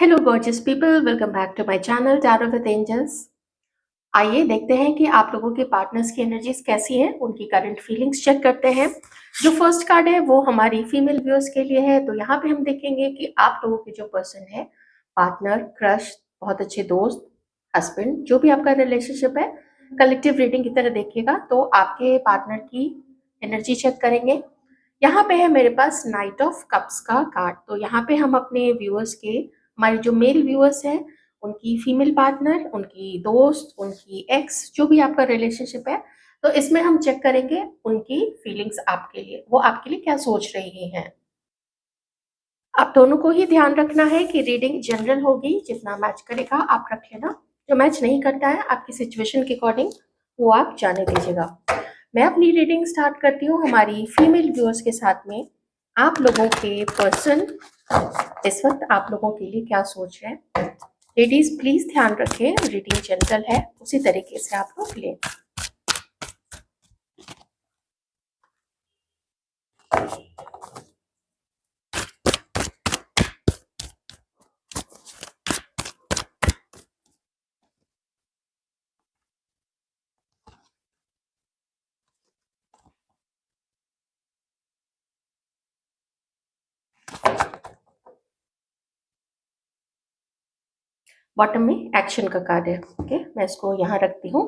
Hello gorgeous people, welcome back to my channel tarot with angels. आइए देखते हैं कि आप लोगों के पार्टनर्स की एनर्जीज कैसी हैं, उनकी करंट फीलिंग्स चेक करते हैं। जो फर्स्ट कार्ड है वो हमारी फीमेल व्यूअर्स के लिए है। तो यहाँ पे हम देखेंगे कि आप लोगों के जो पर्सन है, पार्टनर, क्रश, बहुत अच्छे दोस्त, हस्बैंड, जो भी आपका रिलेशनशिप है, कलेक्टिव रीडिंग की तरह देखिएगा। तो आपके पार्टनर की एनर्जी चेक करेंगे। यहाँ पे है मेरे पास नाइट ऑफ कप्स का कार्ड। तो यहाँ पे हम अपने व्यूअर्स के, हमारे जो मेल व्यूअर्स हैं, उनकी फीमेल पार्टनर, उनकी दोस्त, उनकी एक्स, जो भी आपका रिलेशनशिप है, तो इसमें हम चेक करेंगे उनकी फीलिंग्स आपके लिए, वो आपके लिए क्या सोच रही हैं। आप दोनों को ही ध्यान रखना है कि रीडिंग जनरल होगी, जितना मैच करेगा आप रख लेना, जो मैच नहीं करता है आपकी सिचुएशन के अकॉर्डिंग वो आप जाने दीजिएगा। मैं अपनी रीडिंग स्टार्ट करती हूँ हमारी फीमेल व्यूअर्स के साथ में। आप लोगों के पर्सन इस वक्त आप लोगों के लिए क्या सोच रहे हैं। लेडीज प्लीज ध्यान रखें, रीडिंग जनरल है, उसी तरीके से आप लोग लें। बॉटम में एक्शन का कार्ड है। ओके, मैं इसको यहाँ रखती हूँ।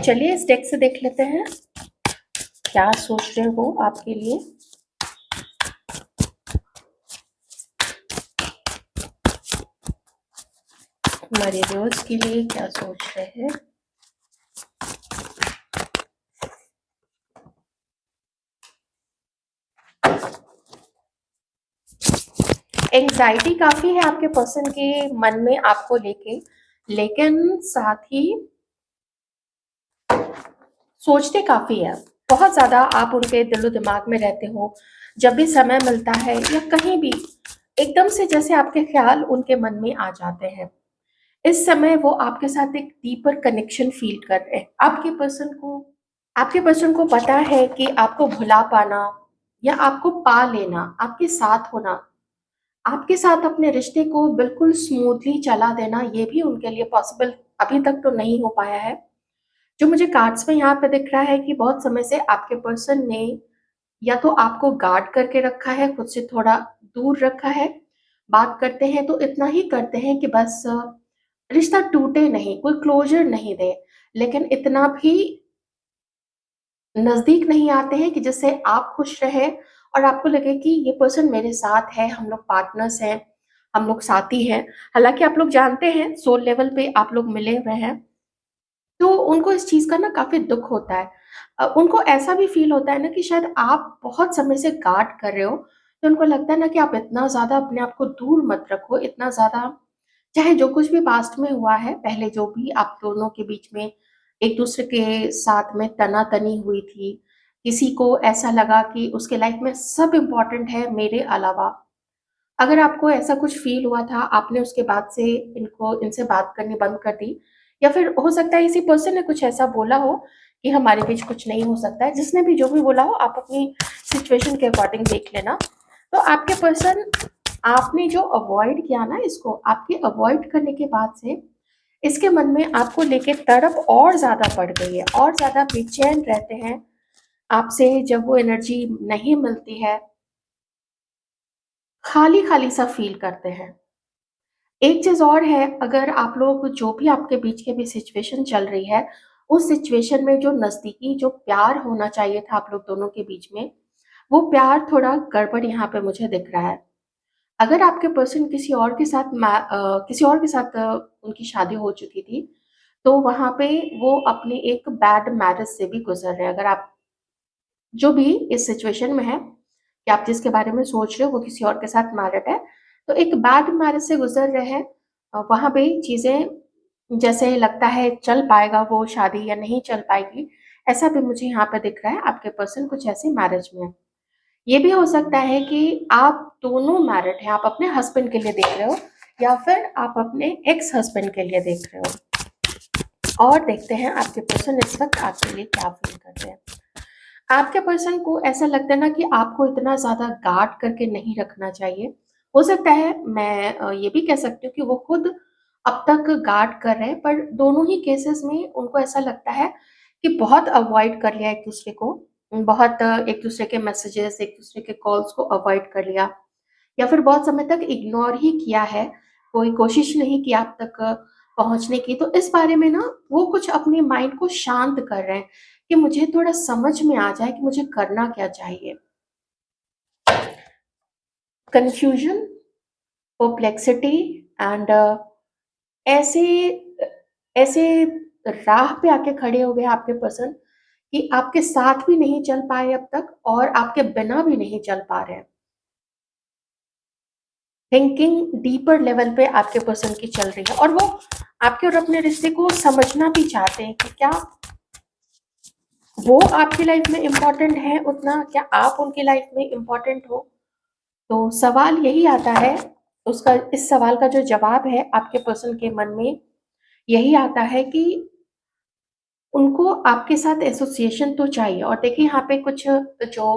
चलिए इस डेक से देख लेते हैं क्या सोच रहे हो आपके लिए। हमारे व्यूअर्स के लिए क्या सोच रहे हैं। एंग्जाइटी काफी है आपके पर्सन के मन में आपको लेके, लेकिन साथ ही सोचते काफी है। बहुत ज्यादा आप उनके दिलो दिमाग में रहते हो। जब भी समय मिलता है या कहीं भी, एकदम से जैसे आपके ख्याल उनके मन में आ जाते हैं। इस समय वो आपके साथ एक डीपर कनेक्शन फील कर रहे हैं। आपके पर्सन को पता है कि आपको भुला पाना या आपको पा लेना, आपके साथ होना, आपके साथ अपने रिश्ते को बिल्कुल स्मूथली चला देना, ये भी उनके लिए पॉसिबल अभी तक तो नहीं हो पाया है। जो मुझे कार्ड्स में यहाँ पे दिख रहा है कि बहुत समय से आपके पर्सन ने या तो आपको गार्ड करके रखा है, खुद से थोड़ा दूर रखा है। बात करते हैं तो इतना ही करते हैं कि बस रिश्ता टूटे नहीं, कोई क्लोजर नहीं दे, लेकिन इतना भी नजदीक नहीं आते हैं कि जिससे आप खुश रहे और आपको लगे कि ये पर्सन मेरे साथ है, हम लोग पार्टनर्स हैं, हम लोग साथी हैं। हालांकि आप लोग जानते हैं सोल लेवल पे आप लोग मिले हुए हैं, तो उनको इस चीज का ना काफी दुख होता है। उनको ऐसा भी फील होता है ना कि शायद आप बहुत समय से गार्ड कर रहे हो, तो उनको लगता है ना कि आप इतना ज्यादा अपने आप को दूर मत रखो, इतना ज्यादा, चाहे जो कुछ भी पास्ट में हुआ है, पहले जो भी आप दोनों के बीच में एक दूसरे के साथ में तनी हुई थी, किसी को ऐसा लगा कि उसके लाइफ में सब इम्पोर्टेंट है मेरे अलावा। अगर आपको ऐसा कुछ फील हुआ था, आपने उसके बाद से इनसे बात करनी बंद कर दी, या फिर हो सकता है इसी पर्सन ने कुछ ऐसा बोला हो कि हमारे बीच कुछ नहीं हो सकता है। जिसने भी जो भी बोला हो, आप अपनी सिचुएशन के अकॉर्डिंग देख लेना। तो आपके पर्सन, आपने जो अवॉइड किया ना, इसको आपके अवॉइड करने के बाद से इसके मन में आपको लेके तड़प और ज्यादा बढ़ गई है, और ज्यादा बेचैन रहते हैं आपसे जब वो एनर्जी नहीं मिलती है। खाली खाली सा फील करते हैं। एक चीज और है, अगर आप लोग जो भी आपके बीच के भी सिचुएशन चल रही है, उस सिचुएशन में जो नजदीकी, जो प्यार होना चाहिए था आप लोग दोनों के बीच में, वो प्यार थोड़ा गड़बड़ यहाँ पे मुझे दिख रहा है। अगर आपके पर्सन किसी और के साथ उनकी शादी हो चुकी थी, तो वहां पे वो अपने एक बैड मैरिज से भी गुजर रहे हैं। अगर आप जो भी इस सिचुएशन में है कि आप जिसके बारे में सोच रहे हो वो किसी और के साथ मैरिड है, तो एक बैड मैरिज से गुजर रहे हैं। वहां पे चीजें जैसे लगता है चल पाएगा वो शादी या नहीं चल पाएगी, ऐसा भी मुझे यहाँ पे दिख रहा है। आपके पर्सन कुछ ऐसे मैरिज में है। ये भी हो सकता है कि आप दोनों मैरिड हैं, आप अपने हस्बैंड के लिए देख रहे हो या फिर आप अपने एक्स हस्बैंड के लिए देख रहे हो। और देखते हैं आपके पर्सन इस वक्त आपके लिए क्या फील करते हैं। आपके पर्सन को ऐसा लगता है ना कि आपको इतना ज्यादा गार्ड करके नहीं रखना चाहिए। हो सकता है मैं ये भी कह सकती हूँ कि वो खुद अब तक गार्ड कर रहे हैं, पर दोनों ही केसेस में उनको ऐसा लगता है कि बहुत अवॉइड कर लिया एक-दूसरे को, बहुत एक-दूसरे के मैसेजेस, एक-दूसरे के कॉल्स को अवॉइड कर लिया या फिर बहुत समय तक इग्नोर ही किया है, कोई कोशिश नहीं की आप तक पहुँचने की। तो इस बारे में ना वो कुछ अपने माइंड को शांत कर रहे हैं कि मुझे थोड़ा समझ में आ जाए कि मुझे करना क्या चाहिए। कन्फ्यूजन, परप्लेक्सिटी एंड ऐसे ऐसे राह पे आके खड़े हो गए आपके पर्सन कि आपके साथ भी नहीं चल पाए अब तक और आपके बिना भी नहीं चल पा रहे हैं। थिंकिंग डीपर लेवल पे आपके पर्सन की चल रही है और वो आपके और अपने रिश्ते को समझना भी चाहते हैं कि क्या वो आपकी लाइफ में इम्पोर्टेंट है उतना, क्या आप उनकी लाइफ में इम्पोर्टेंट हो। तो सवाल यही आता है, उसका इस सवाल का जो जवाब है आपके पर्सन के मन में यही आता है कि उनको आपके साथ एसोसिएशन तो चाहिए। और देखिए यहाँ पे कुछ जो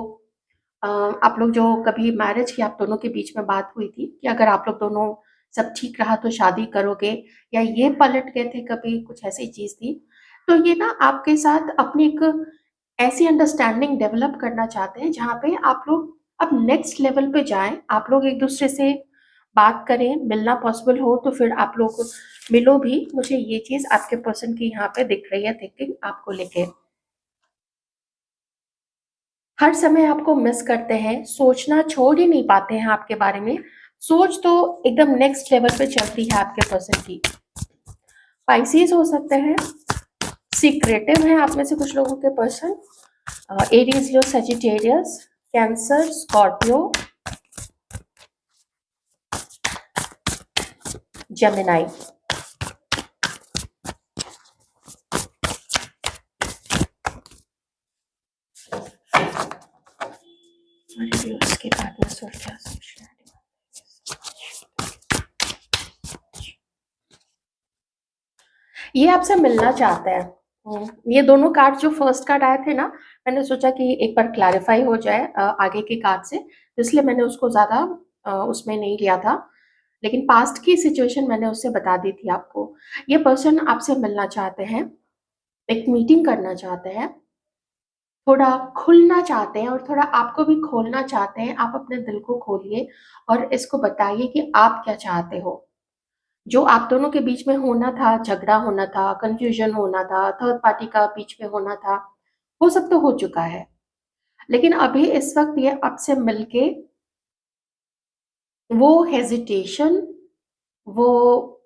आप लोग जो कभी मैरिज की आप दोनों के बीच में बात हुई थी कि अगर आप लोग दोनों सब ठीक रहा तो शादी करोगे, या ये पलट गए थे कभी, कुछ ऐसी चीज थी। तो ये ना आपके साथ अपनी एक ऐसी अंडरस्टैंडिंग डेवलप करना चाहते हैं जहाँ पे आप लोग अब नेक्स्ट लेवल पे जाएं, आप लोग एक दूसरे से बात करें, मिलना पॉसिबल हो तो फिर आप लोग मिलो भी। मुझे ये चीज आपके पर्सन की यहाँ पे दिख रही है, थिंकिंग आपको लेके। हर समय आपको मिस करते हैं, सोचना छोड़ ही नहीं पाते हैं आपके बारे में। सोच तो एकदम नेक्स्ट लेवल पे चलती है आपके पर्सन की। पाइसेस हो सकते हैं, सीक्रेटिव है आप में से कुछ लोगों के पर्सन, एरीज, लियो, सजिटेरियस, कैंसर, स्कॉर्पियो, जेमिनाई। उसके बाद में सोच क्या सोचना है। ये आपसे मिलना चाहता है। ये दोनों कार्ड जो फर्स्ट कार्ड आए थे ना, मैंने सोचा कि एक बार क्लैरिफाई हो जाए आगे के कार्ड से, तो इसलिए मैंने उसको ज्यादा उसमें नहीं लिया था। लेकिन पास्ट की सिचुएशन मैंने उससे बता दी थी आपको। ये पर्सन आपसे मिलना चाहते हैं, एक मीटिंग करना चाहते हैं, थोड़ा खुलना चाहते हैं और थोड़ा आपको भी खोलना चाहते हैं। आप अपने दिल को खोलिए और इसको बताइए कि आप क्या चाहते हो। जो आप दोनों के बीच में होना था, झगड़ा होना था, कंफ्यूजन होना था, थर्ड पार्टी का बीच में होना था, वो सब तो हो चुका है। लेकिन अभी इस वक्त ये आपसे मिलके वो हेजिटेशन, वो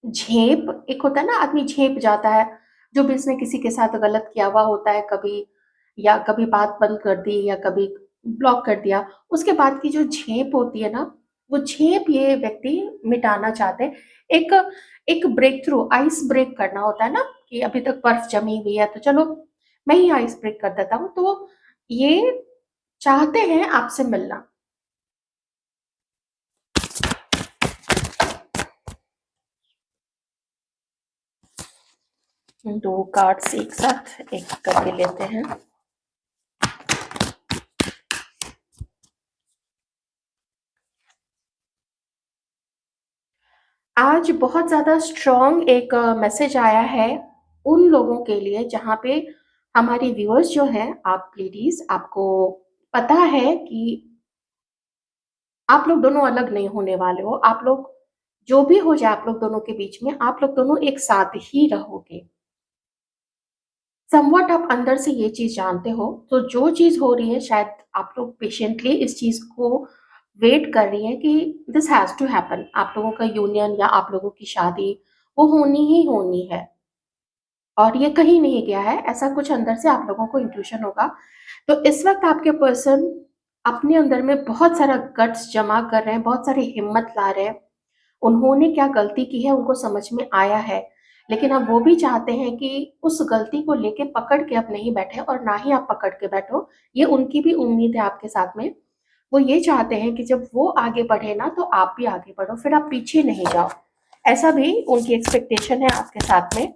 झेप, एक होता है ना आदमी झेप जाता है, जो भी इसने किसी के साथ गलत किया हुआ होता है कभी, या कभी बात बंद कर दी या कभी ब्लॉक कर दिया, उसके बाद की जो झेप होती है ना, वो झेप ये व्यक्ति मिटाना चाहते हैं। एक एक ब्रेक थ्रू, आइस ब्रेक करना होता है ना, कि अभी तक बर्फ जमी हुई है तो चलो मैं ही आइस ब्रेक कर देता हूँ। तो ये चाहते हैं आपसे मिलना। दो कार्ड्स एक साथ एक करके लेते हैं। आज बहुत ज़्यादा स्ट्रॉन्ग एक मैसेज आया है उन लोगों के लिए जहाँ पे हमारी व्यूअर्स जो हैं, आप लेडीज, आपको पता है कि आप लोग दोनों अलग नहीं होने वाले हो। आप लोग जो भी हो जाए आप लोग दोनों के बीच में, आप लोग दोनों एक साथ ही रहोगे। समवट आप अंदर से ये चीज जानते हो, तो जो चीज हो रही है शायद आप लोग पेशेंटली इस चीज को वेट कर रही है कि दिस हैज टू हैपन। आप लोगों का यूनियन या आप लोगों की शादी वो होनी ही होनी है और ये कहीं नहीं गया है, ऐसा कुछ अंदर से आप लोगों को इंट्यूशन होगा। तो इस वक्त आपके पर्सन अपने अंदर में बहुत सारा गट्स जमा कर रहे हैं, बहुत सारी हिम्मत ला रहे हैं। उन्होंने क्या गलती की है उनको समझ में आया है, लेकिन अब वो भी चाहते हैं कि उस गलती को लेके पकड़ के अब नहीं बैठे और ना ही आप पकड़ के बैठो। ये उनकी भी उम्मीद है आपके साथ में। वो ये चाहते हैं कि जब वो आगे बढ़े ना तो आप भी आगे बढ़ो, फिर आप पीछे नहीं जाओ। ऐसा भी उनकी एक्सपेक्टेशन है आपके साथ में।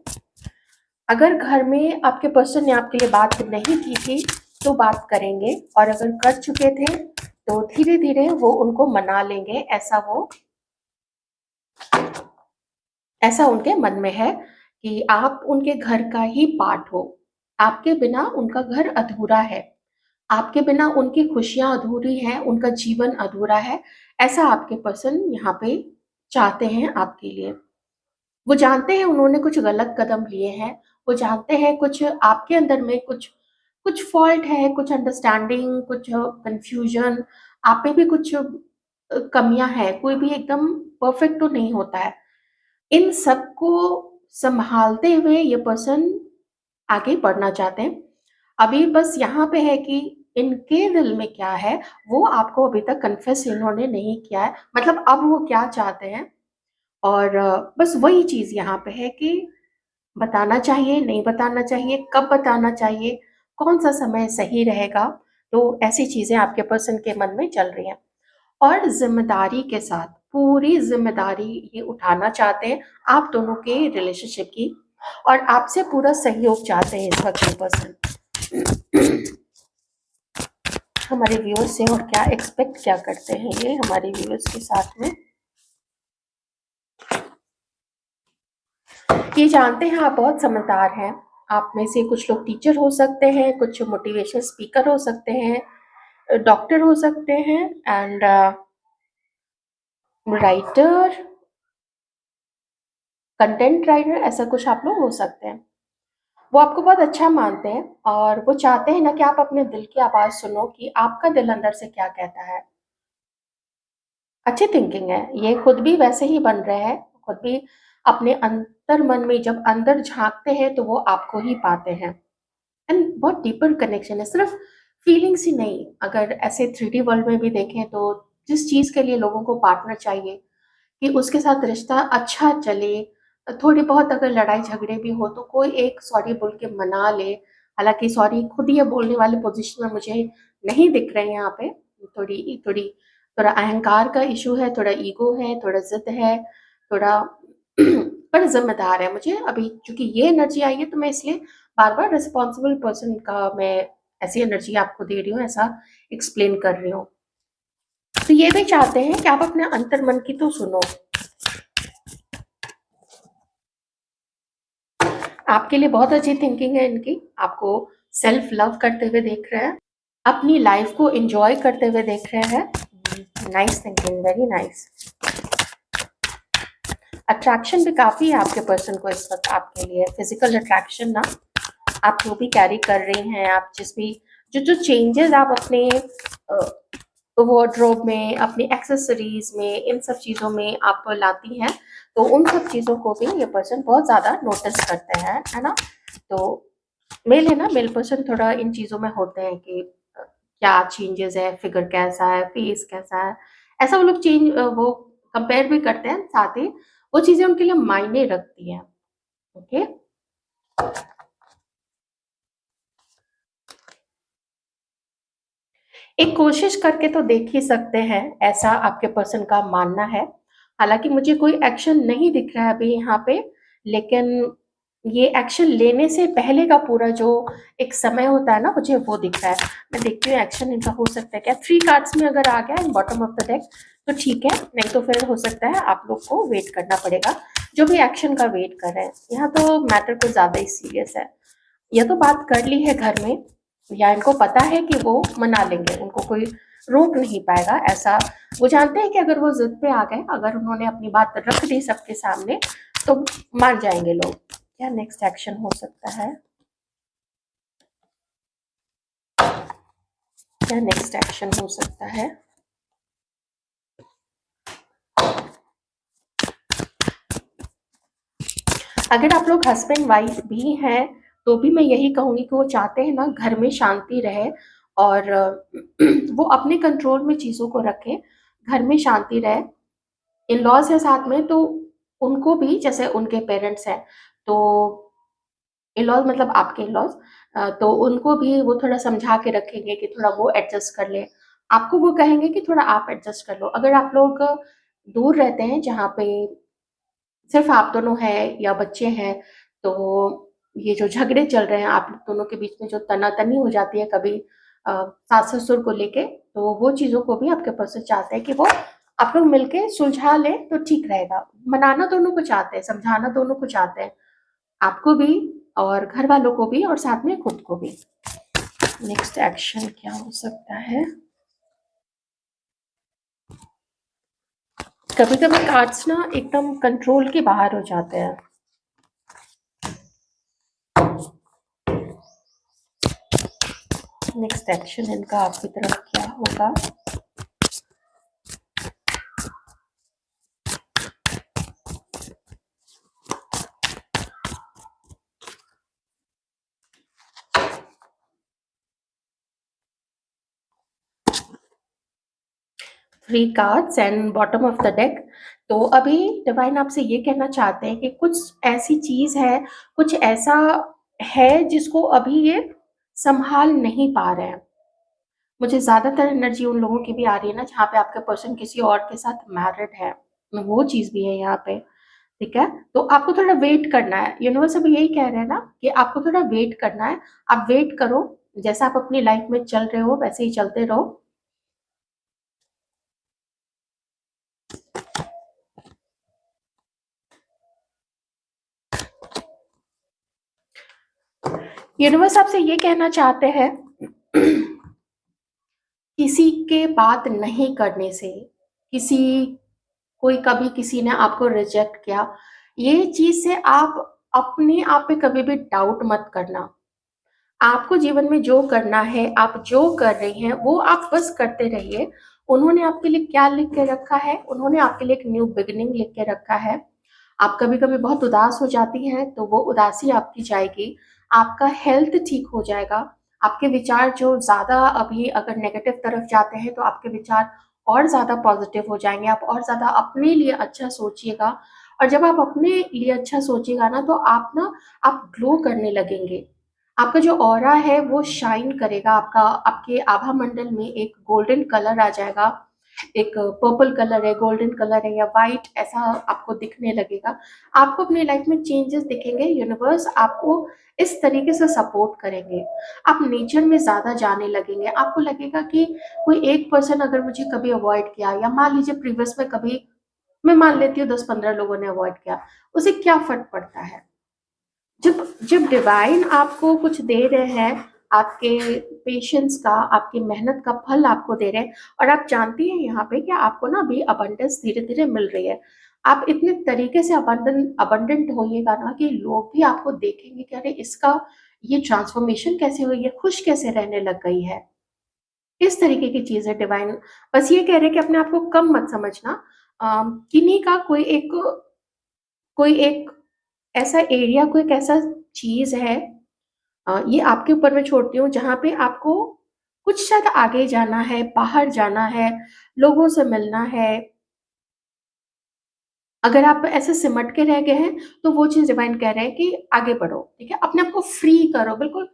अगर घर में आपके पर्सन ने आपके लिए बात नहीं की थी तो बात करेंगे, और अगर कर चुके थे तो धीरे-धीरे वो उनको मना लेंगे, ऐसा उनके मन में है कि आप उनके घर का ही पार्ट हो। आपके बिना उनका घर अधूरा है, आपके बिना उनकी खुशियाँ अधूरी हैं, उनका जीवन अधूरा है, ऐसा आपके पर्सन यहाँ पे चाहते हैं आपके लिए। वो जानते हैं उन्होंने कुछ गलत कदम लिए हैं, वो जानते हैं कुछ आपके अंदर में कुछ कुछ फ़ॉल्ट है, कुछ अंडरस्टैंडिंग, कुछ कन्फ्यूज़न, आप में भी कुछ कमियाँ हैं, कोई भी एकदम परफ़ेक्ट तो नहीं होता है। इन सबको सँभालते हुए ये पर्सन आगे बढ़ना चाहते हैं। अभी बस यहाँ पे है कि इनके दिल में क्या है, वो आपको अभी तक कन्फेस इन्होंने नहीं किया है। मतलब अब वो क्या चाहते हैं और बस वही चीज़ यहाँ पे है कि बताना चाहिए, नहीं बताना चाहिए, कब बताना चाहिए, कौन-सा समय सही रहेगा, तो ऐसी चीज़ें आपके पर्सन के मन में चल रही हैं। और ज़िम्मेदारी के साथ, पूरी ज़िम्मेदारी ये उठाना चाहते हैं आप दोनों के रिलेशनशिप की और आपसे पूरा सहयोग चाहते हैं इस वक़्त ये पर्सन। हमारे व्यूअर्स से और क्या एक्सपेक्ट क्या करते हैं ये हमारे व्यूअर्स के साथ में। ये जानते हैं आप बहुत समझदार हैं। आप में से कुछ लोग टीचर हो सकते हैं, कुछ मोटिवेशनल स्पीकर हो सकते हैं, डॉक्टर हो सकते हैं एंड राइटर, कंटेंट राइटर, ऐसा कुछ आप लोग हो सकते हैं। वो आपको बहुत अच्छा मानते हैं और वो चाहते हैं ना कि आप अपने दिल की आवाज़ सुनो कि आपका दिल अंदर से क्या कहता है। अच्छी थिंकिंग है, ये खुद भी वैसे ही बन रहे हैं, खुद भी अपने अंतर मन में जब अंदर झाँकते हैं तो वो आपको ही पाते हैं। एंड बहुत डीपर कनेक्शन है, सिर्फ फीलिंग्स ही नहीं, अगर ऐसे 3D वर्ल्ड में भी देखें तो जिस चीज़ के लिए लोगों को पार्टनर चाहिए कि उसके साथ रिश्ता अच्छा चले, थोड़ी बहुत अगर लड़ाई झगड़े भी हो तो कोई एक सॉरी बोल के मना ले। हालाँकि सॉरी खुद ये बोलने वाले पोज़ीशन में मुझे नहीं दिख रहे हैं यहाँ पे, थोड़ी थोड़ी थोड़ा अहंकार का इश्यू है, थोड़ा ईगो है, थोड़ा ज़िद है, थोड़ा पर ज़िम्मेदार है। मुझे अभी चूँकि ये एनर्जी आई है तो मैं इसलिए बार-बार रिस्पॉन्सिबल पर्सन का मैं ऐसी एनर्जी आपको दे रही हूँ, ऐसा एक्सप्लेन कर रही हूँ। तो ये भी चाहते हैं कि आप अपने अंतर्मन की तो सुनो। आपके लिए बहुत अच्छी थिंकिंग है इनकी, आपको सेल्फ लव करते हुए देख रहे हैं, अपनी लाइफ को एंजॉय करते हुए देख रहे हैं। Nice thinking, very nice. Attraction भी काफ़ी है आपके पर्सन को इस वक़्त आपके लिए, फिज़िकल अट्रैक्शन ना, आप जो भी कैरी कर रही हैं, आप जिस भी जो चेंजेज़ आप अपने वार्डरोब में, अपनी एक्सेसरीज़ में, इन सब चीज़ों में आप लाती हैं, तो उन सब चीज़ों को भी ये पर्सन बहुत ज़्यादा नोटिस करते हैं, है ना? तो मेल है ना, मेल पर्सन थोड़ा इन चीज़ों में होते हैं कि क्या चेंजेज़ है, फिगर कैसा है, फेस कैसा है, ऐसा वो लोग वो कंपेयर भी करते हैं, साथ ही वो चीज़ें उनके लिए मायने रखती हैं, ओके? एक कोशिश करके तो देख ही सकते हैं, ऐसा आपके पर्सन का मानना है। हालाँकि मुझे कोई एक्शन नहीं दिख रहा है अभी यहाँ पे, लेकिन ये एक्शन लेने से पहले का पूरा जो एक समय होता है ना, मुझे वो दिख रहा है। मैं देखती हूँ एक्शन इनका हो सकता है क्या? 3 कार्ड्स में अगर आ गया इन बॉटम ऑफ द डेक तो ठीक है, नहीं तो फिर हो सकता है आप लोग को वेट करना पड़ेगा, जो भी एक्शन का वेट कर रहे हैं। यहाँ तो मैटर कुछ ज़्यादा ही सीरियस है। ये तो बात कर ली है घर में, या इनको पता है कि वो मना लेंगे, उनको कोई रोक नहीं पाएगा ऐसा। वो जानते हैं कि अगर वो ज़िद पे आ गए, अगर उन्होंने अपनी बात रख दी सबके सामने, तो मान जाएँगे लोग। क्या नेक्स्ट एक्शन हो सकता है? क्या नेक्स्ट एक्शन हो सकता है? अगर आप लोग हस्बैंड वाइफ भी हैं, तो भी मैं यही कहूँगी कि वो चाहते हैं ना घर में शांति रहे और वो अपने कंट्रोल में चीज़ों को रखें, घर में शांति रहे। इन-लॉज़ है साथ में तो उनको भी जैसे उनके पेरेंट्स हैं, तो इन-लॉज़ मतलब आपके इन-लॉज़, तो उनको भी वो थोड़ा समझा के रखेंगे कि थोड़ा वो एडजस्ट कर लें। आपको वो कहेंगे कि थोड़ा आप एडजस्ट कर लो। अगर आप लोग दूर रहते हैं जहाँ पे सिर्फ़ आप दोनों हैं या बच्चे हैं, तो ये जो झगड़े चल रहे हैं आप दोनों के बीच में, जो तना-तनी हो जाती है कभी सास-ससुर को लेके, तो वो चीज़ों को भी आपके पर्सन चाहते हैं कि वो आप लोग मिलके सुलझा लें तो ठीक रहेगा। मनाना दोनों को चाहते हैं, समझाना दोनों को चाहते हैं, आपको भी और घर वालों को भी और साथ में खुद को भी। नेक्स्ट एक्शन क्या हो सकता है? कभी कभी कार्ड्स ना एकदम कंट्रोल के बाहर हो जाते हैं। नेक्स्ट एक्शन इनका आपकी तरफ क्या होगा? Three cards and bottom of the deck. तो अभी डिवाइन आपसे ये कहना चाहते हैं कि कुछ ऐसी चीज है, कुछ ऐसा है जिसको अभी ये संभाल नहीं पा रहे हैं। मुझे ज्यादातर एनर्जी उन लोगों की भी आ रही है ना जहाँ पे आपका पर्सन किसी और के साथ मैरिड है, वो चीज भी है यहाँ पे। ठीक है, तो आपको थोड़ा वेट करना है। यूनिवर्स अभी यही कह रहे हैं ना कि आपको थोड़ा वेट करना है। आप वेट करो, जैसा आप अपनी लाइफ में चल रहे हो वैसे ही चलते रहो। यूनिवर्स आपसे ये कहना चाहते हैं किसी के बात नहीं करने से, किसी कोई कभी किसी ने आपको रिजेक्ट किया, ये चीज से आप अपने आप पे कभी भी डाउट मत करना। आपको जीवन में जो करना है, आप जो कर रही हैं वो आप बस करते रहिए। उन्होंने आपके लिए क्या लिख के रखा है? उन्होंने आपके लिए एक न्यू बिगिनिंग लिख के रखा है। आप कभी कभी बहुत उदास हो जाती हैं तो वो उदासी आपकी जाएगी, आपका हेल्थ ठीक हो जाएगा। आपके विचार जो ज्यादा अभी अगर नेगेटिव तरफ जाते हैं तो आपके विचार और ज्यादा पॉजिटिव हो जाएंगे, आप और ज्यादा अपने लिए अच्छा सोचिएगा। और जब आप अपने लिए अच्छा सोचिएगा ना तो आप ग्लो करने लगेंगे। आपका जो ऑरा है वो शाइन करेगा, आपका आपके आभा मंडल में एक गोल्डन कलर आ जाएगा। एक पर्पल कलर है, गोल्डन कलर है या वाइट, ऐसा आपको दिखने लगेगा। आपको अपनी लाइफ में चेंजेस दिखेंगे। यूनिवर्स आपको इस तरीके से सपोर्ट करेंगे। आप नेचर में ज्यादा जाने लगेंगे। आपको लगेगा कि कोई एक पर्सन अगर मुझे कभी अवॉइड किया, या मान लीजिए प्रीवियस में कभी मैं मान लेती हूँ 10-15 लोगों ने अवॉइड किया, उसे क्या फर्क पड़ता है? जब जब डिवाइन आपको कुछ दे रहे हैं, आपके पेशेंस का, आपकी मेहनत का फल आपको दे रहे हैं, और आप जानती हैं यहाँ पे कि आपको ना अभी अबंडेंस धीरे धीरे मिल रही है। आप इतने तरीके से अबंडेंट होइएगा ना कि लोग भी आपको देखेंगे कि अरे इसका ये ट्रांसफॉर्मेशन कैसे हुई है, खुश कैसे रहने लग गई है। इस तरीके की चीज है डिवाइन। बस ये कह रहे हैं कि अपने आप को कम मत समझना। किन्हीं का कोई एक ऐसा एरिया, कोई एक ऐसा चीज है, ये आपके ऊपर मैं छोड़ती हूँ जहाँ पे आपको कुछ शायद आगे जाना है, बाहर जाना है, लोगों से मिलना है। अगर आप ऐसे सिमट के रह गए हैं तो वो चीज डिवाइन कह रहे हैं कि आगे बढ़ो। ठीक है, अपने आप को फ्री करो, बिल्कुल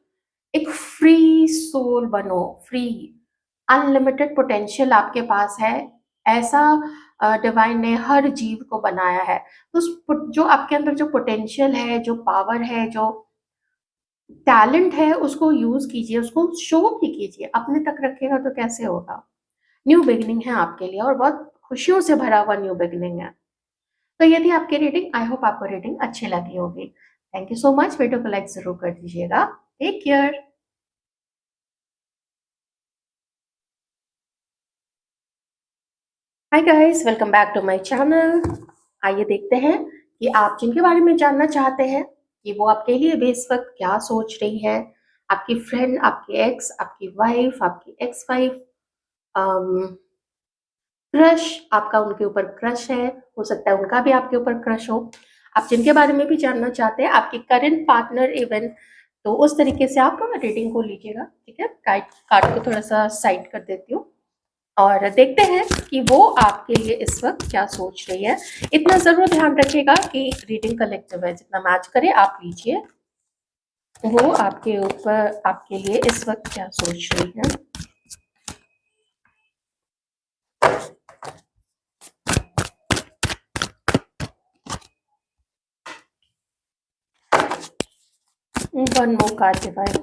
एक फ्री सोल बनो, फ्री। अनलिमिटेड पोटेंशियल आपके पास है, ऐसा डिवाइन ने हर जीव को बनाया है। तो जो आपके अंदर जो पोटेंशियल है, जो पावर है, जो टैलेंट है, उसको यूज कीजिए, उसको शो भी कीजिए। अपने तक रखिएगा तो कैसे होगा? न्यू बिगिनिंग है आपके लिए और बहुत खुशियों से भरा हुआ न्यू बिगिनिंग है। तो ये थी आपकी रीडिंग। आई होप आपको रीडिंग अच्छी लगी होगी। Thank you so much. Video को लाइक जरूर कर दीजिएगा। Take care. Hi guys, welcome back to my channel. आइए देखते हैं कि आप जिनके बारे में जानना चाहते हैं कि वो आपके लिए भी इस वक्त क्या सोच रही है। आपकी फ्रेंड, आपकी एक्स, आपकी वाइफ, आपकी एक्स वाइफ, क्रश, आपका उनके ऊपर क्रश है, हो सकता है उनका भी आपके ऊपर क्रश हो। आप जिनके बारे में भी जानना चाहते हैं, आपके करंट पार्टनर इवन, तो उस तरीके से आप रीडिंग को लीजिएगा। ठीक है, कार्ड को थोड़ा सा साइड कर देती हूँ और देखते हैं कि वो आपके लिए इस वक्त क्या सोच रही है। इतना जरूर ध्यान रखिएगा कि रीडिंग कलेक्टिव है, जितना मैच करे आप लीजिए। वो आपके ऊपर, आपके लिए इस वक्त क्या सोच रही है। One more card divine.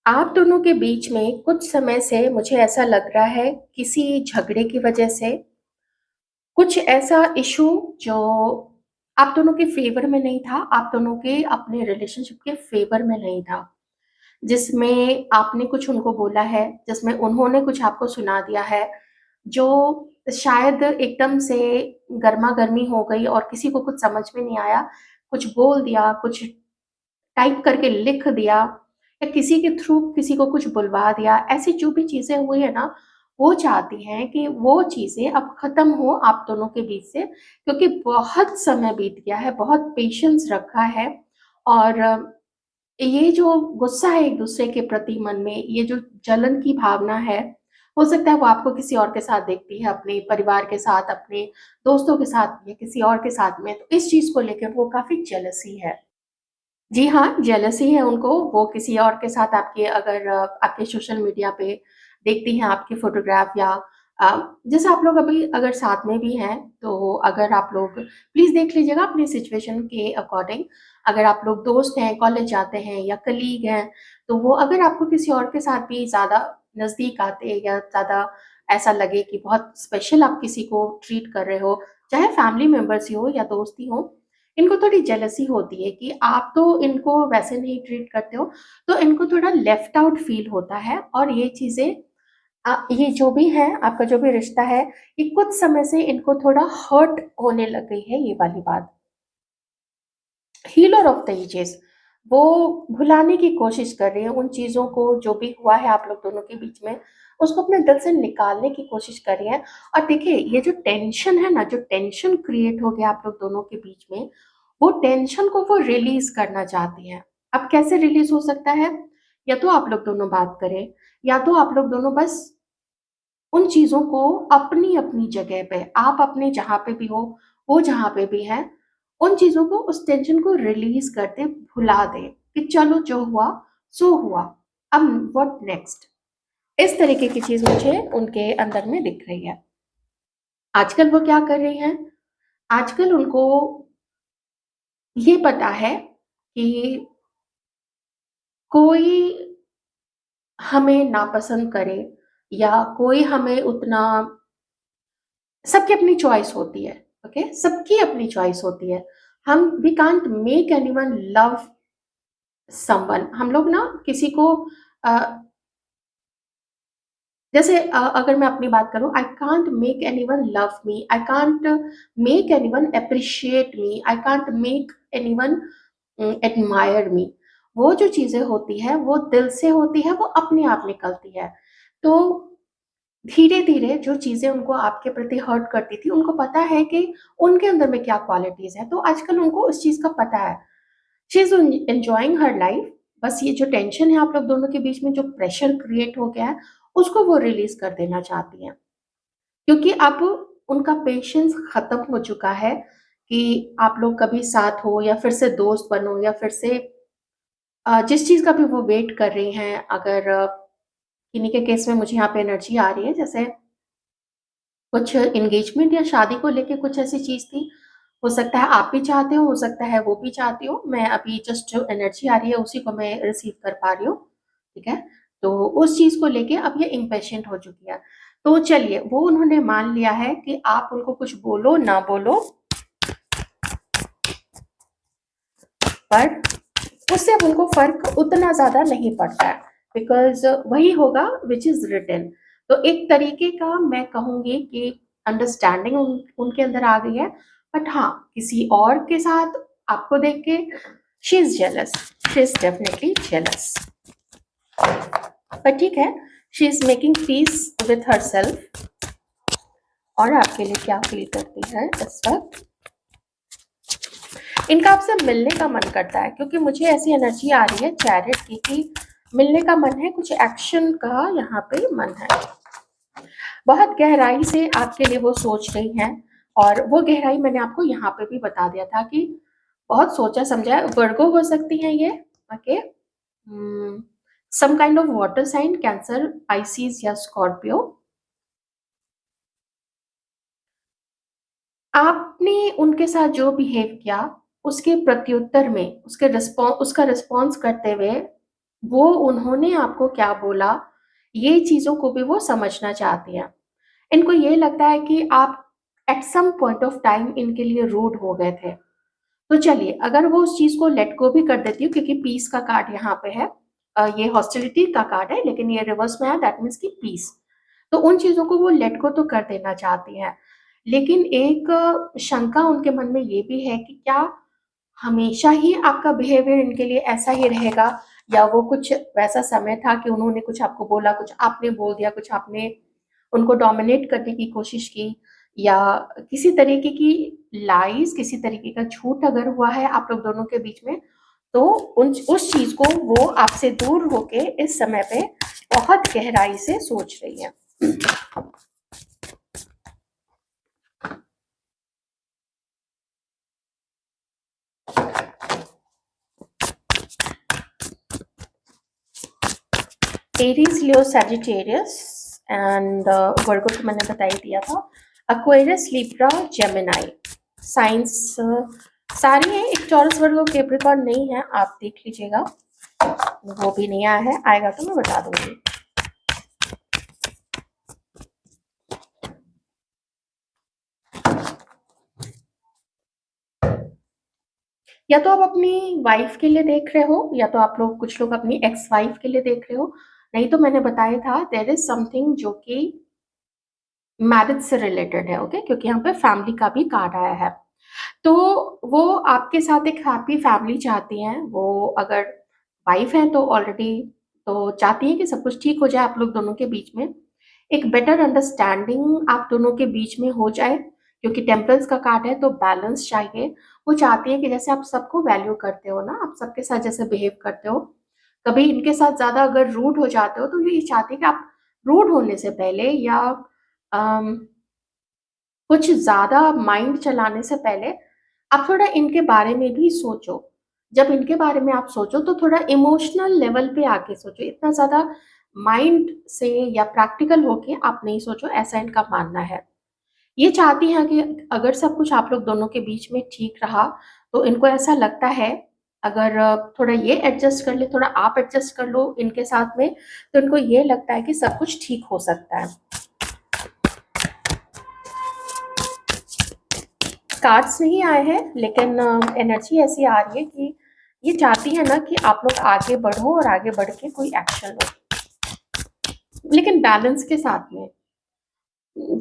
आप दोनों के बीच में कुछ समय से मुझे ऐसा लग रहा है किसी झगड़े की वजह से, कुछ ऐसा इश्यू जो आप दोनों के फ़ेवर में नहीं था, आप दोनों के अपने रिलेशनशिप के फ़ेवर में नहीं था। जिसमें आपने कुछ उनको बोला है, जिसमें उन्होंने कुछ आपको सुना दिया है, जो शायद एकदम से गरमा-गर्मी हो गई और किसी को कुछ समझ में नहीं आया, कुछ बोल दिया, कुछ टाइप करके लिख दिया या किसी के थ्रू किसी को कुछ बुलवा दिया, ऐसी जो भी चीज़ें हुई है ना, वो चाहती हैं कि वो चीज़ें अब ख़त्म हो आप दोनों के बीच से, क्योंकि बहुत समय बीत गया है, बहुत पेशेंस रखा है और ये जो गुस्सा है एक-दूसरे के प्रति मन में, ये जो जलन की भावना है, हो सकता है वो आपको किसी और के साथ देखती है, अपने परिवार के साथ, अपने दोस्तों के साथ या किसी और के साथ में, तो इस चीज़ को लेकर वो काफ़ी जेलसी है। जी हाँ, जेलसी है उनको, वो किसी और के साथ आपके अगर आपके सोशल मीडिया पे देखती हैं आपकी फ़ोटोग्राफ या जैसे आप लोग अभी अगर साथ में भी हैं, तो अगर आप लोग प्लीज़ देख लीजिएगा अपनी सिचुएशन के अकॉर्डिंग। अगर आप लोग दोस्त हैं, कॉलेज जाते हैं या कलीग हैं, तो वो अगर आपको किसी और के साथ भी ज़्यादा नज़दीक आते या ज़्यादा ऐसा लगे कि बहुत स्पेशल आप किसी को ट्रीट कर रहे हो, चाहे फैमिली मेंबर्स ही हो या दोस्त ही हो, इनको थोड़ी जेलसी होती है कि आप तो इनको वैसे नहीं ट्रीट करते हो, तो इनको थोड़ा लेफ्ट आउट फ़ील होता है और ये चीज़ें ये जो भी है, आपका जो भी रिश्ता है, ये कुछ समय से इनको थोड़ा हर्ट होने लग गई है ये वाली बात। हीलर ऑफ द एजेस, वो भुलाने की कोशिश कर रही है उन चीज़ों को जो भी हुआ है आप लोग दोनों के बीच में, उसको अपने दिल से निकालने की कोशिश कर रही है। और देखिए ये जो टेंशन है ना, जो टेंशन क्रिएट हो गया आप लोग दोनों के बीच में, वो टेंशन को वो रिलीज़ करना चाहती हैं। अब कैसे रिलीज़ हो सकता है? या तो आप लोग दोनों बात करें, या तो आप लोग दोनों बस उन चीज़ों को अपनी-अपनी जगह पे, आप अपने जहाँ पे भी हो, वो जहाँ पे भी है, उन चीज़ों को उस टेंशन को रिलीज़ कर दें, भुला दें कि चलो जो हुआ, सो हुआ, अब व्हाट नेक्स्ट? इस तरीके की चीज़ मुझे उनके अंदर में दिख रही है। आजकल वो क्या कर रही हैं? आजकल उनको ये पता है कि कोई हमें नापसंद करे या कोई हमें उतना, सबकी अपनी चॉइस होती है, ओके? सबकी अपनी चॉइस होती है। हम we can't make anyone love someone. हम लोग ना किसी को अ, जैसे अगर मैं अपनी बात करूँ, I can't make anyone love me, I can't make anyone appreciate me, I can't make anyone admire me. वो जो चीज़ें होती हैं, वो दिल से होती है, वो अपने आप निकलती है। तो धीरे-धीरे जो चीज़ें उनको आपके प्रति हर्ट करती थी, उनको पता है कि उनके अंदर में क्या क्वालिटीज़ हैं, तो आजकल उनको उस चीज़ का पता है। She is enjoying her life, बस ये जो टेंशन है आप लोग दोनों के बीच में, जो प्रेशर क्रिएट हो गया है, उसको वो रिलीज़ कर देना चाहती हैं। क्योंकि अब उनका पेशेंस खत्म हो चुका है कि आप लोग कभी साथ हो या फिर से दोस्त बनो या फिर से जिस चीज़ का भी वो वेट कर रही हैं, अगर किन्हीं के केस में मुझे यहाँ पे एनर्जी आ रही है, जैसे कुछ एंगेजमेंट या शादी को लेके कुछ ऐसी चीज़ थी। हो सकता है आप भी चाहते हो सकता है वो भी चाहती हो। मैं अभी जस्ट जो एनर्जी आ रही है उसी को मैं रिसीव कर पा रही हूँ, ठीक है? तो उस चीज़ को लेके अब ये इम्पेशेंट हो चुकी है। तो चलिए, वो उन्होंने मान लिया है कि आप उनको कुछ बोलो, ना बोलो, पर उससे अब उनको फ़र्क उतना ज़्यादा नहीं पड़ता है, बिकॉज़ वही होगा व्हिच इज़ रिटन। तो एक तरीके का मैं कहूँगी कि अंडरस्टैंडिंग उनके अंदर आ गई है, बट हाँ, किसी और के साथ आपको देख के she is jealous, she is definitely jealous. पर ठीक है, she is making piece with herself. और आपके लिए क्या फ़ील करती है इस वक़्त? इनका आपसे मिलने का मन करता है, क्योंकि मुझे ऐसी एनर्जी आ रही है चैरिट की कि मिलने का मन है, कुछ एक्शन का यहाँ पे मन है। बहुत गहराई से आपके लिए वो सोच रही हैं और वो गहराई मैंने आपको यहाँ पे भी बता दिया था कि बहुत सोचा समझा है। वर्गो हो सकती हैं ये, okay? Some kind of water sign, cancer, Pisces या स्कॉर्पियो। आपने उनके साथ जो बिहेव किया, उसके प्रत्युत्तर में उसका रिस्पॉन्स करते हुए वो उन्होंने आपको क्या बोला, ये चीज़ों को भी वो समझना चाहती हैं। इनको ये लगता है कि आप at some point of time इनके लिए रूड हो गए थे। तो चलिए, अगर वो उस चीज़ को लेट गो भी कर देती हूँ, क्योंकि पीस का कार्ड यहाँ पे है। ये हॉस्टिलिटी का कार्ड है, लेकिन ये रिवर्स में है, दैट मीन्स कि पीस। तो उन चीज़ों को वो लेट गो तो कर देना चाहती हैं। लेकिन एक शंका उनके मन में ये भी है कि क्या हमेशा ही आपका बिहेवियर इनके लिए ऐसा ही रहेगा, या वो कुछ वैसा समय था कि उन्होंने कुछ आपको बोला, कुछ आपने बोल दिया, कुछ आपने उनको डोमिनेट करने की कोशिश की, या किसी तरीके की लाइज़, किसी तरीके का झूठ अगर हुआ है आप लोग दोनों के बीच में, तो उन उस चीज़ को वो आपसे दूर होके इस समय पे बहुत गहराई से सोच रही है। एरीज, लियो, सैजिटेरियस एंड वर्गो तो मैंने बता ही दिया था। एक्वेरियस, लिब्रा, जेमिनाई साइंस सारी हैं। एक टॉरस, वर्गो, कैप्रिकॉर्न नहीं है, आप देख लीजिएगा, वो भी नहीं आया है, आएगा तो मैं बता दूंगी। या तो आप अपनी वाइफ के लिए देख रहे हो, या तो आप लोग कुछ लोग अपनी एक्स वाइफ के लिए देख रहे हो। नहीं तो मैंने बताया था देयर इज समथिंग जो कि मैरिज से रिलेटेड है, ओके, क्योंकि यहाँ पे फैमिली का भी कार्ड आया है। तो वो आपके साथ एक हैप्पी फैमिली चाहती हैं। वो अगर वाइफ हैं तो ऑलरेडी तो चाहती हैं कि सब कुछ ठीक हो जाए आप लोग दोनों के बीच में, एक बेटर अंडरस्टैंडिंग आप दोनों के बीच में हो जाए, क्योंकि टेम्पल्स का कार्ड है तो बैलेंस चाहिए। वो चाहती है कि जैसे आप सबको वैल्यू करते हो ना, आप सबके साथ जैसे बिहेव करते हो, कभी इनके साथ ज़्यादा अगर रूड हो जाते हो तो ये चाहती है कि आप रूड होने से पहले, या अम, कुछ ज़्यादा माइंड चलाने से पहले आप थोड़ा इनके बारे में भी सोचो। जब इनके बारे में आप सोचो तो थोड़ा इमोशनल लेवल पे आके सोचो, इतना ज़्यादा माइंड से या प्रैक्टिकल होके आप नहीं सोचो, ऐसा इनका मानना है। ये चाहती हैं कि अगर सब कुछ आप लोग दोनों के बीच में ठीक रहा, तो इनको ऐसा लगता है अगर थोड़ा ये एडजस्ट कर ले, थोड़ा आप एडजस्ट कर लो इनके साथ में, तो इनको ये लगता है कि सब कुछ ठीक हो सकता है। कार्ड्स नहीं आए हैं, लेकिन एनर्जी ऐसी आ रही है कि ये चाहती है ना कि आप लोग आगे बढ़ो और आगे बढ़ के कोई एक्शन लो, लेकिन बैलेंस के साथ में।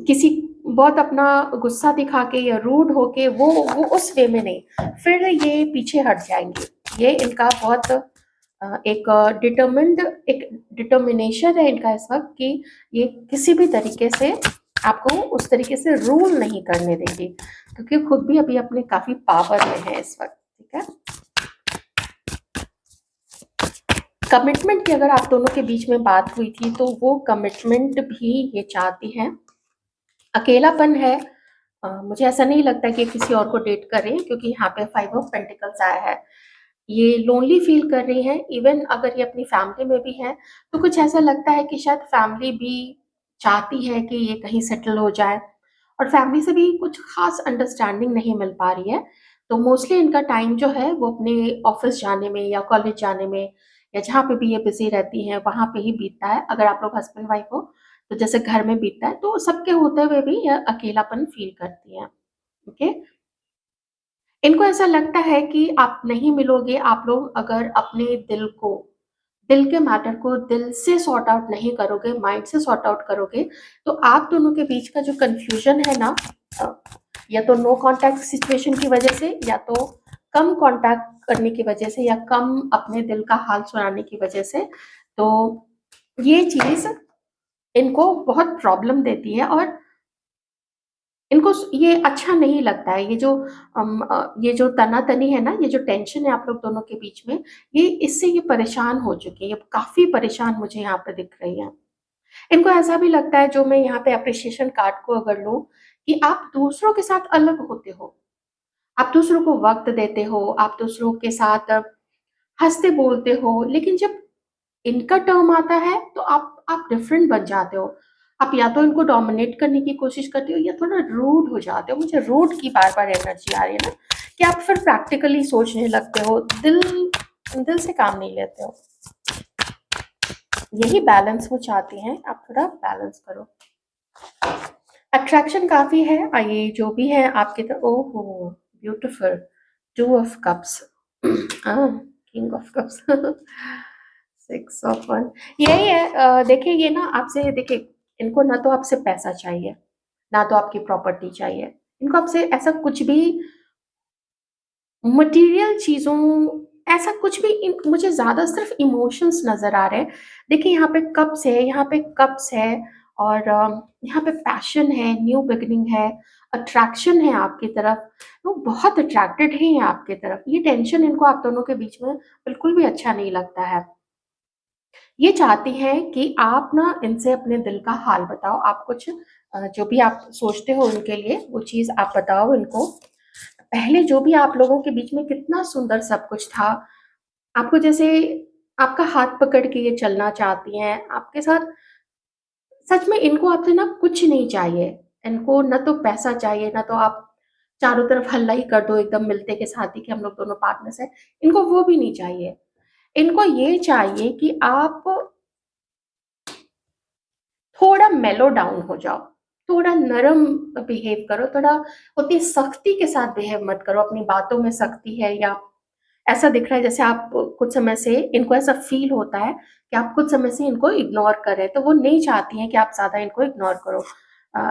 किसी बहुत अपना गुस्सा दिखा के या रूड होके वो उस वे में नहीं, फिर ये पीछे हट जाएंगे। ये इनका बहुत एक डिटर्मिनेशन है इनका इस वक्त कि ये किसी भी तरीके से आपको उस तरीके से रूल नहीं करने देंगे, क्योंकि खुद भी अभी अपने काफी पावर में है इस वक्त। ठीक है, कमिटमेंट की अगर आप दोनों के बीच में बात हुई थी तो वो कमिटमेंट भी ये चाहती हैं। अकेलापन है, मुझे ऐसा नहीं लगता कि किसी और को डेट कर रही हैं, क्योंकि यहाँ पे 5 ऑफ पेंटिकल्स आया है। ये लोनली फील कर रही हैं, इवन अगर ये अपनी फैमिली में भी हैं तो कुछ ऐसा लगता है कि शायद फैमिली भी चाहती है कि ये कहीं सेटल हो जाए, और फैमिली से भी कुछ खास अंडरस्टैंडिंग नहीं मिल पा रही है। तो मोस्टली इनका टाइम जो है वो अपने ऑफिस जाने में या कॉलेज जाने में या जहाँ पे भी ये बिजी रहती हैं वहाँ पे ही बीतता है। अगर आप लोग हस्बैंड वाइफ हो तो जैसे घर में बीतता है, तो सबके होते हुए भी ये अकेलापन फील करती हैं। ओके, इनको ऐसा लगता है कि आप नहीं मिलोगे, आप लोग अगर अपने दिल के मैटर को दिल से सॉर्ट आउट नहीं करोगे, माइंड से सॉर्ट आउट करोगे, तो आप दोनों के बीच का जो कंफ्यूजन है ना, अ, या तो नो कांटेक्ट सिचुएशन की वजह से, या तो कम कांटेक्ट करने की वजह से, या कम अपने दिल का हाल सुनाने की वजह से, तो ये चीज इनको बहुत प्रॉब्लम देती है, और इनको ये अच्छा नहीं लगता है। ये जो तना-तनी है ना, ये जो टेंशन है आप लोग दोनों के बीच में, ये इससे ये परेशान हो चुकी है। ये काफ़ी परेशान मुझे यहाँ पे दिख रही हैं। इनको ऐसा भी लगता है, जो मैं यहाँ पे एप्रिसिएशन कार्ड को अगर लूँ, कि आप दूसरों के साथ अलग होते हो। आप दूसरों को वक़्त देते हो, आप दूसरों के साथ हँसते-बोलते हो, लेकिन जब इनका टर्म आता है तो आप डिफरेंट बन जाते हो। आप या तो इनको डोमिनेट करने की कोशिश करते हो, या थोड़ा रूड हो जाते हो। मुझे रूड की बार-बार एनर्जी आ रही है ना, कि आप फिर प्रैक्टिकली सोचने लगते हो, दिल दिल से काम नहीं लेते हो। यही बैलेंस वो चाहती हैं, आप थोड़ा बैलेंस करो। अट्रैक्शन काफ़ी है। ये जो भी है आपकी तरफ, ओहो! Beautiful, 2 of cups. King of cups. 6 of one. यही है। देखिए ये ना आपसे, देखिए इनको ना तो आपसे पैसा चाहिए, ना तो आपकी प्रॉपर्टी चाहिए। इनको आपसे ऐसा कुछ भी मटेरियल चीज़ों, ऐसा कुछ भी मुझे ज़्यादा सिर्फ इमोशंस नज़र आ रहे हैं। देखिए यहाँ पे कप्स है, यहाँ पे कप्स है, और यहाँ पे पैशन है, न्यू बिगिनिंग है, अट्रैक्शन है आपकी तरफ। वो बहुत अट्रैक्टेड हैं आपकी तरफ। ये टेंशन इनको आप दोनों के बीच में बिल्कुल भी अच्छा नहीं लगता है। ये चाहती हैं कि आप ना इनसे अपने दिल का हाल बताओ। आप कुछ जो भी आप सोचते हो उनके लिए वो चीज़ आप बताओ इनको। पहले जो भी आप लोगों के बीच में कितना सुंदर सब कुछ था, आपको जैसे आपका हाथ पकड़ के ये चलना चाहती हैं, आपके साथ। सच में इनको आपसे ना कुछ नहीं चाहिए। इनको ना तो पैसा चाहिए, ना तो आप चारों तरफ हल्ला ही कर दो एकदम मिलते के साथ ही कि हम लोग दोनों पार्टनर्स हैं। इनको वो भी नहीं चाहिए। इनको ये चाहिए कि आप थोड़ा मेलो डाउन हो जाओ, थोड़ा नरम बिहेव करो, थोड़ा उतनी सख्ती के साथ बिहेव मत करो। अपनी बातों में सख्ती है, या ऐसा दिख रहा है जैसे आप कुछ समय से, इनको ऐसा फील होता है कि आप कुछ समय से इनको इग्नोर कर रहे हैं, तो वो नहीं चाहती हैं कि आप ज़्यादा इनको इग्नोर करो।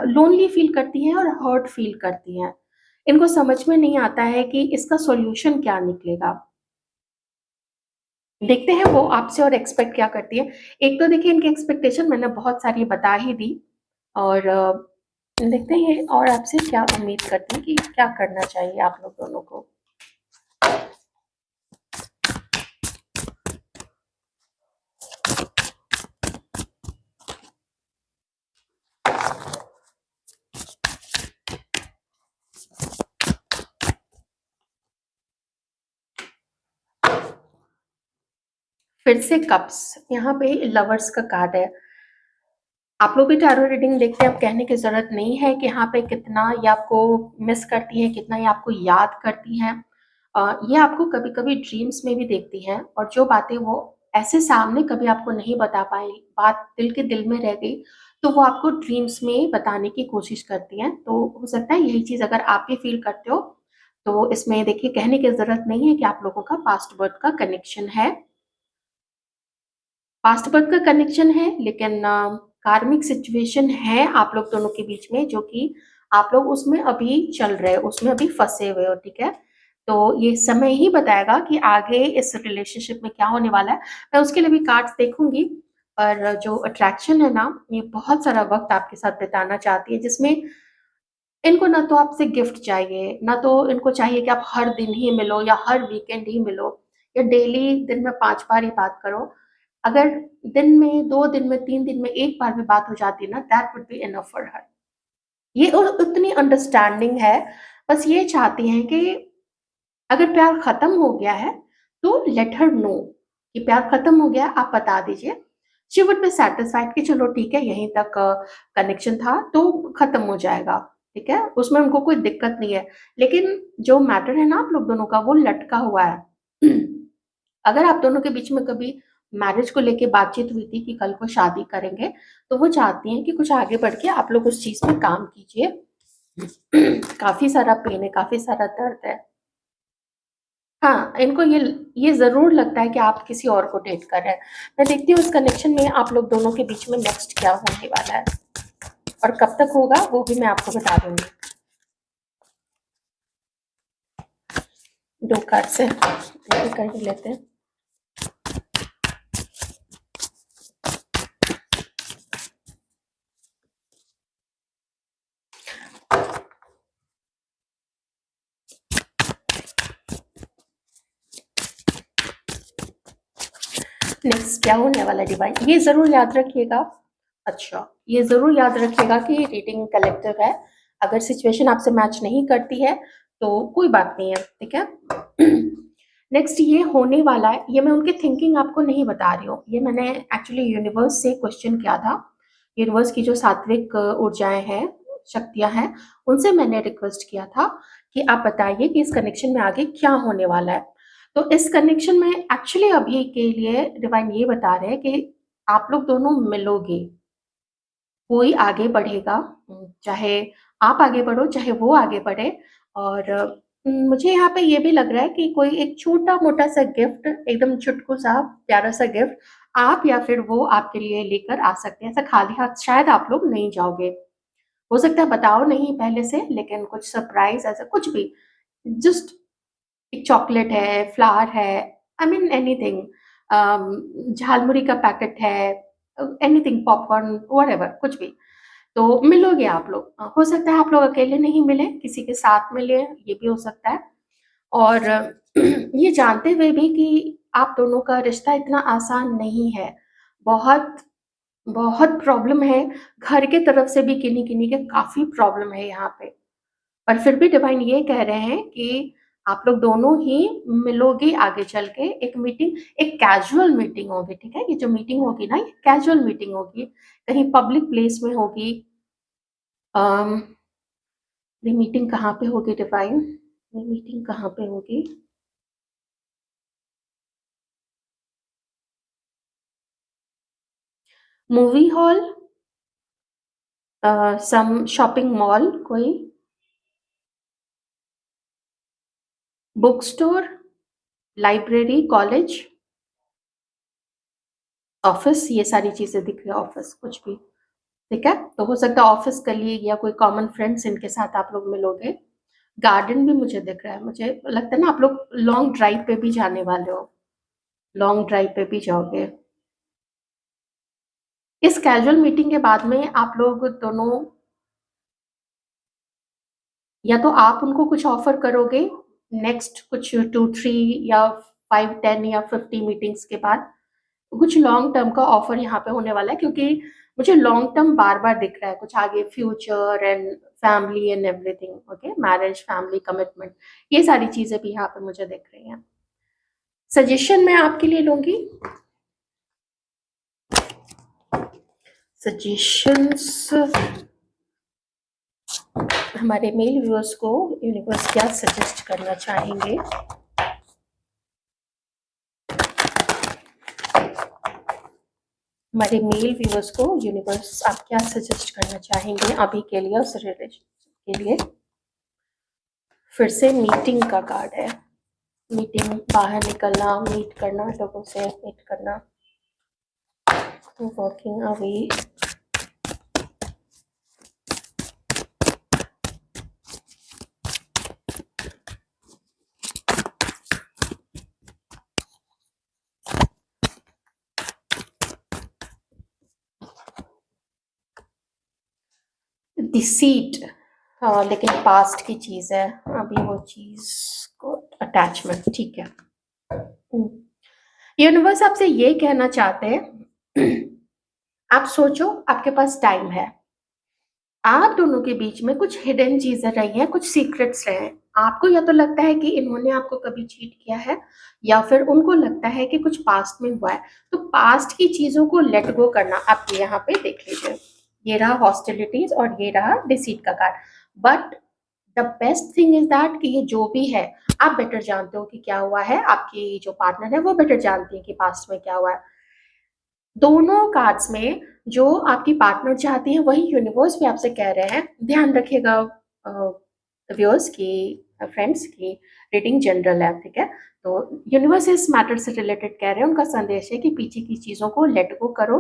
लोनली फील करती हैं और हर्ट फील करती हैं। इनको समझ में नहीं आता है कि इसका सॉल्यूशन क्या निकलेगा। देखते हैं वो आपसे और एक्सपेक्ट क्या करती है। एक तो देखिए इनकी एक्सपेक्टेशन मैंने बहुत सारी बता ही दी, और देखते हैं और आपसे क्या उम्मीद करते हैं कि क्या करना चाहिए आप लोग दोनों को। फिर से कप्स, यहाँ पे लवर्स का कार्ड है। आप लोग भी टैरो रीडिंग देखते हैं, अब कहने की ज़रूरत नहीं है कि यहाँ पे कितना ये आपको मिस करती हैं, कितना ये आपको याद करती हैं। ये आपको कभी-कभी ड्रीम्स में भी देखती हैं, और जो बातें वो ऐसे सामने कभी आपको नहीं बता पाई, बात दिल के दिल में रह गई, तो वो आपको ड्रीम्स में बताने की कोशिश करती हैं। तो हो सकता है यही चीज़ अगर आप भी फ़ील करते हो, तो इसमें देखिए कहने की ज़रूरत नहीं है कि आप लोगों का पास्ट बर्थ का कनेक्शन है। पास्ट बर्थ का कनेक्शन है, लेकिन कार्मिक सिचुएशन है आप लोग दोनों के बीच में, जो कि आप लोग उसमें अभी चल रहे हो, उसमें अभी फँसे हुए हो, ठीक है? तो ये समय ही बताएगा कि आगे इस रिलेशनशिप में क्या होने वाला है। मैं उसके लिए भी कार्ड्स देखूँगी, पर जो अट्रैक्शन है ना, ये बहुत सारा वक़्त आपके साथ बिताना चाहती है, जिसमें इनको ना तो आपसे गिफ्ट चाहिए, ना तो इनको चाहिए कि आप हर दिन ही मिलो या हर वीकेंड ही मिलो, या डेली दिन में 5 बार ही बात करो। अगर दिन में, 2 दिन में, 3 दिन में 1 बार भी बात हो जाती ना, that would be enough for her. ये उतनी अंडरस्टैंडिंग है। बस ये चाहती हैं कि अगर प्यार खत्म हो गया है, तो लेट हर नो कि प्यार खत्म हो गया, आप बता दीजिए। शी वुड बी सैटिस्फाइड कि चलो ठीक है, यहीं तक कनेक्शन था तो खत्म हो जाएगा, ठीक है? उसमें उनको कोई दिक्कत नहीं है। लेकिन जो मैटर है ना आप लोग दोनों का, वो लटका हुआ है। अगर आप दोनों के बीच में कभी मैरिज को लेके बातचीत हुई थी कि कल को शादी करेंगे, तो वो चाहती हैं कि कुछ आगे बढ़ के आप लोग उस चीज़ में काम कीजिए। काफ़ी सारा पेन है, काफ़ी सारा दर्द है। हाँ, इनको ये ज़रूर लगता है कि आप किसी और को डेट कर रहे हैं। मैं देखती हूँ इस कनेक्शन में आप लोग दोनों के बीच में नेक्स्ट क्या होने वाला है, और कब तक होगा वो भी मैं आपको बता दूँगी। 2 कार्ड से ये कर ही लेते हैं। नेक्स्ट क्या होने वाला है डिवाइन, ये ज़रूर याद रखिएगा। अच्छा, ये ज़रूर याद रखिएगा कि रीडिंग कलेक्टिव है। अगर सिचुएशन आपसे मैच नहीं करती है, तो कोई बात नहीं है, ठीक है? नेक्स्ट ये होने वाला है, ये मैं उनकी थिंकिंग आपको नहीं बता रही हूँ। ये मैंने एक्चुअली यूनिवर्स से क्वेश्चन किया था। यूनिवर्स की जो सात्विक ऊर्जाएँ हैं, शक्तियाँ हैं, उनसे मैंने रिक्वेस्ट किया था कि आप बताइए कि इस कनेक्शन में आगे क्या होने वाला है। तो इस कनेक्शन में एक्चुअली अभी के लिए डिवाइन ये बता रहे हैं कि आप लोग दोनों मिलोगे, कोई आगे बढ़ेगा, चाहे आप आगे बढ़ो, चाहे वो आगे बढ़े। और मुझे यहाँ पे ये भी लग रहा है कि कोई एक छोटा-मोटा सा गिफ्ट, एकदम चुटकू-सा प्यारा-सा गिफ्ट आप या फिर वो आपके लिए लेकर आ सकते हैं। ऐसा खाली हाथ शायद आप लोग नहीं जाओगे। हो सकता है बताओ नहीं पहले से, लेकिन कुछ सरप्राइज़ ऐसा कुछ भी, जस्ट एक चॉकलेट है, फ्लावर है, आई मीन एनीथिंग, झालमुरी का पैकेट है, एनीथिंग, पॉपकॉर्न, व्हाटएवर, कुछ भी। तो मिलोगे आप लोग। हो सकता है आप लोग अकेले नहीं मिले, किसी के साथ मिले, ये भी हो सकता है। और ये जानते हुए भी कि आप दोनों का रिश्ता इतना आसान नहीं है। बहुत, बहुत प्रॉब्लम है, घर के तरफ से भी किन्हीं-किन्हीं के काफ़ी प्रॉब्लम है यहाँ पे। पर फिर भी डिवाइन ये कह रहे हैं कि आप लोग दोनों ही मिलोगे आगे चल के। एक मीटिंग, एक कैजुअल मीटिंग होगी, ठीक है? ये जो मीटिंग होगी ना, ये कैजुअल मीटिंग होगी, कहीं पब्लिक प्लेस में होगी। अम, ये मीटिंग कहाँ पे होगी डिवाइन? ये मीटिंग कहाँ पे होगी? Movie hall, some shopping mall कोई, book store, library, college, office, ये सारी चीज़ें दिख रही है, ऑफिस कुछ भी, ठीक है? तो हो सकता है ऑफिस कलीग या कोई कॉमन फ्रेंड्स, इनके साथ आप लोग मिलोगे। गार्डन भी मुझे दिख रहा है, मुझे लगता है ना आप लोग लॉन्ग ड्राइव पे भी जाने वाले हो, लॉन्ग ड्राइव पे भी जाओगे। इस कैजुअल मीटिंग के बाद में आप लोग दोनों, या तो आप उनको कुछ ऑफर करोगे नेक्स्ट कुछ 2-3 या 5-10 या 50 मीटिंग्स के बाद, कुछ लॉन्ग टर्म का ऑफर यहाँ पे होने वाला है, क्योंकि मुझे लॉन्ग टर्म बार-बार दिख रहा है, कुछ आगे future and family and everything, okay? Marriage, family, commitment, ये सारी चीज़ें भी यहाँ पे मुझे दिख रही हैं। सजेशन मैं आपके लिए लूँगी, सजेशंस, हमारे मेल व्यूअर्स को यूनिवर्स क्या सजेस्ट करना चाहेंगे? हमारे मेल व्यूअर्स को यूनिवर्स आप क्या सजेस्ट करना चाहेंगे अभी के लिए उस रिलेशनशिप के लिए? फिर से मीटिंग का कार्ड है, मीटिंग, बाहर निकलना, मीट करना, लोगों से मीट करना, वॉकिंग अवे, डिसीट, हाँ, लेकिन पास्ट की चीज़ है, अभी वो चीज़ को अटैचमेंट, ठीक है। यूनिवर्स आपसे ये कहना चाहते हैं, आप सोचो, आपके पास टाइम है, आप दोनों के बीच में कुछ हिडन चीजें रही हैं, कुछ सीक्रेट्स रहे हैं। आपको या तो लगता है कि इन्होंने आपको कभी चीट किया है, या फिर उनको लगता है कि कुछ पास्ट में हुआ है। तो पास्ट की चीजों को लेट गो करना, आप ये यहाँ पे देख लीजिए, ये रहा हॉस्टिलिटीज और ये रहा डिसीट का card. But the best thing is that कि ये जो भी है, आप बेटर जानते हो कि क्या हुआ है, आपकी जो पार्टनर है वो बेटर जानती है कि पास्ट में क्या हुआ है। दोनों कार्ड्स में जो आपकी पार्टनर चाहती है वही यूनिवर्स भी आपसे कह रहे हैं। ध्यान रखिएगा व्यूअर्स की, फ्रेंड्स की रीडिंग जनरल है, ठीक है? तो यूनिवर्स इस मैटर से रिलेटेड कह रहे हैं, उनका संदेश है कि पीछे की चीज़ों को लेट गो करो,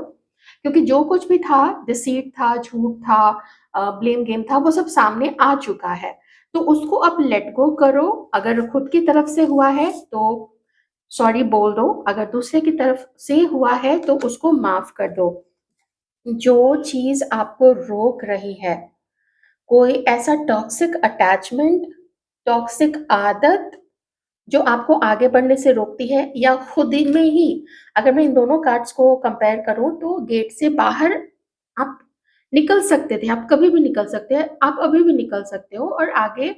क्योंकि जो कुछ भी था, डिसीट था, झूठ था, ब्लेम गेम था, वो सब सामने आ चुका है। तो उसको अब लेट गो करो। अगर खुद की तरफ से हुआ है तो सॉरी बोल दो, अगर दूसरे की तरफ से हुआ है तो उसको माफ कर दो। जो चीज आपको रोक रही है, कोई ऐसा टॉक्सिक अटैचमेंट, टॉक्सिक आदत जो आपको आगे बढ़ने से रोकती है, या खुद ही में ही, अगर मैं इन दोनों कार्ड्स को कंपेयर करूं तो गेट से बाहर आप निकल सकते थे, आप कभी भी निकल सकते हैं, आप अभी भी निकल सकते हो, और आगे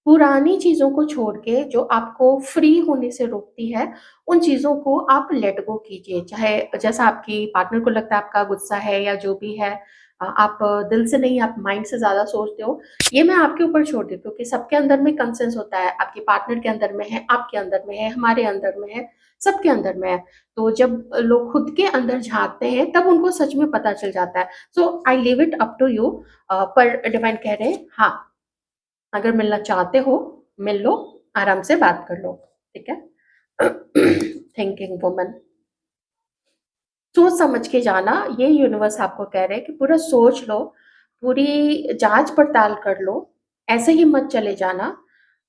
पुरानी चीज़ों को छोड़ के जो आपको फ्री होने से रोकती है, उन चीज़ों को आप लेट गो कीजिए। चाहे जैसा आपकी पार्टनर को लगता है आपका गुस्सा है या जो भी है, आप दिल से नहीं, आप माइंड से ज़्यादा सोचते हो, ये मैं आपके ऊपर छोड़ देती हूँ कि सबके अंदर में कंसेंस होता है, आपके पार्टनर के अंदर में है, आपके अंदर में है, हमारे अंदर में है, सबके अंदर में है। तो जब लोग खुद के अंदर झाँकते हैं तब उनको सच में पता चल जाता है। So I leave it up to you. पर डिवाइन कह रहे हैं हाँ, अगर मिलना चाहते हो मिल लो, आराम से बात कर लो, ठीक है? थिंकिंग वुमन, सोच समझ के जाना, ये यूनिवर्स आपको कह रहे हैं कि पूरा सोच लो, पूरी जांच पड़ताल कर लो, ऐसे ही मत चले जाना।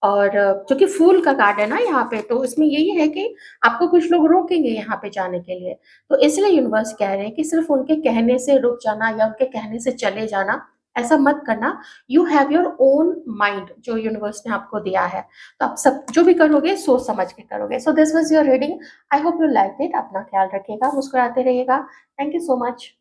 और क्योंकि फूल का कार्ड है ना यहाँ पे, तो इसमें यही है कि आपको कुछ लोग रोकेंगे यहाँ पे जाने के लिए। तो इसलिए यूनिवर्स कह रहे हैं कि सिर्फ उनके कहने से रुक जाना या उनके कहने से चले जाना, ऐसा मत करना। You have your own mind जो यूनिवर्स ने आपको दिया है, तो आप सब जो भी करोगे सोच समझ के करोगे। So this was your reading. I hope you like it. अपना ख्याल रखिएगा, मुस्कुराते रहिएगा। Thank you so much.